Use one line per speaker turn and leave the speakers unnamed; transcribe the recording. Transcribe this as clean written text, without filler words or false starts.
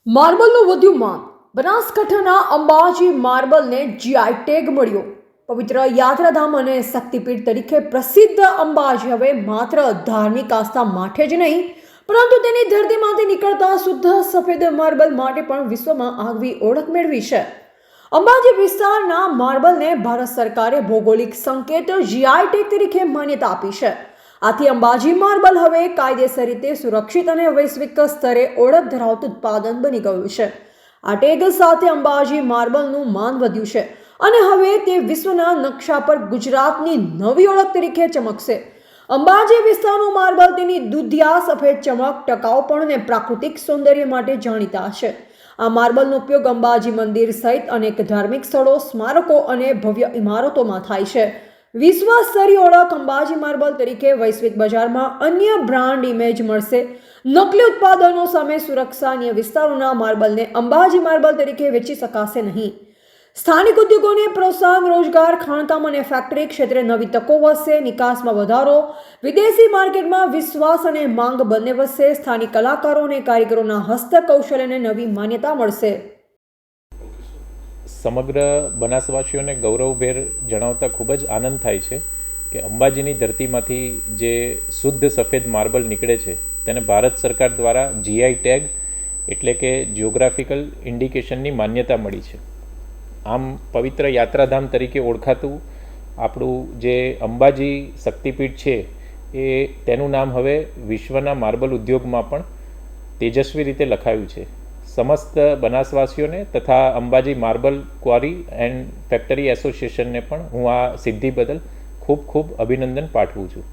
માર્બલનું વધ્યું માંગ. બનાસકાંઠાના અંબાજી માર્બલને જીઆઈ ટેગ મળ્યો. પવિત્ર યાત્રાધામ અને શક્તિપીઠ તરીકે પ્રસિદ્ધ અંબાજી હવે માત્ર ધાર્મિક આસ્થા માટે જ નહીં, પરંતુ તેની ધરતીમાંથી નીકળતા શુદ્ધ સફેદ માર્બલ માટે પણ વિશ્વમાં આગવી ઓળખ મેળવી છે. અંબાજી વિસ્તારના માર્બલને ભારત સરકારે ભૌગોલિક સંકેત જીઆઈ ટેગ તરીકે માન્યતા આપી છે. આથી અંબાજી માર્બલ હવે કાયદેસર રીતે સુરક્ષિત અને વૈશ્વિક સ્તરે ઓળખ ધરાવતું ઉત્પાદન બની ગયું છે. આ ટેગ સાથે અંબાજી માર્બલનું માન વધ્યું છે અને હવે તે વિશ્વના નકશા પર ગુજરાતની નવી ઓળખ તરીકે ચમકશે. અંબાજી વિસ્તારનું માર્બલ તેની દુધિયા સફેદ ચમક, ટકાઉપણ અને પ્રાકૃતિક સૌંદર્ય માટે જાણીતા છે. આ માર્બલનો ઉપયોગ અંબાજી મંદિર સહિત અનેક ધાર્મિક સ્થળો, સ્મારકો અને ભવ્ય ઇમારતોમાં થાય છે. વિશ્વ સ્તરીય ઓળખ અંબાજી માર્બલ તરીકે વૈશ્વિક બજારમાં અન્ય બ્રાન્ડ ઇમેજ મળશે. નકલી ઉત્પાદનો સામે સુરક્ષા. અન્ય વિસ્તારોના માર્બલને અંબાજી માર્બલ તરીકે વેચી શકાશે નહીં. સ્થાનિક ઉદ્યોગોને પ્રોત્સાહન, રોજગાર, ખાણકામ અને ફેક્ટરી ક્ષેત્રે નવી તકો વધશે. નિકાસમાં વધારો, વિદેશી માર્કેટમાં વિશ્વાસ અને માંગ બંને વધશે. સ્થાનિક કલાકારો અને કારીગરોના હસ્તકૌશલ્યને નવી માન્યતા મળશે.
સમગ્ર બનાસવાસીઓને ગૌરવભેર જણાવતા ખૂબ જ આનંદ થાય છે કે અંબાજીની ધરતીમાંથી જે શુદ્ધ સફેદ માર્બલ નીકળે છે તેને ભારત સરકાર દ્વારા જીઆઈ ટેગ એટલે કે જિયોગ્રાફિકલ ઇન્ડિકેશનની માન્યતા મળી છે. આમ પવિત્ર યાત્રાધામ તરીકે ઓળખાતું આપણું જે અંબાજી શક્તિપીઠ છે એ તેનું નામ હવે વિશ્વના માર્બલ ઉદ્યોગમાં પણ તેજસ્વી રીતે લખાયું છે. સમસ્ત બનાસવાસીઓને તથા અંબાજી માર્બલ ક્વારી એન્ડ ફેક્ટરી એસોસિએશનને પણ હું આ સિદ્ધિ બદલ ખૂબ ખૂબ અભિનંદન પાઠવું છું.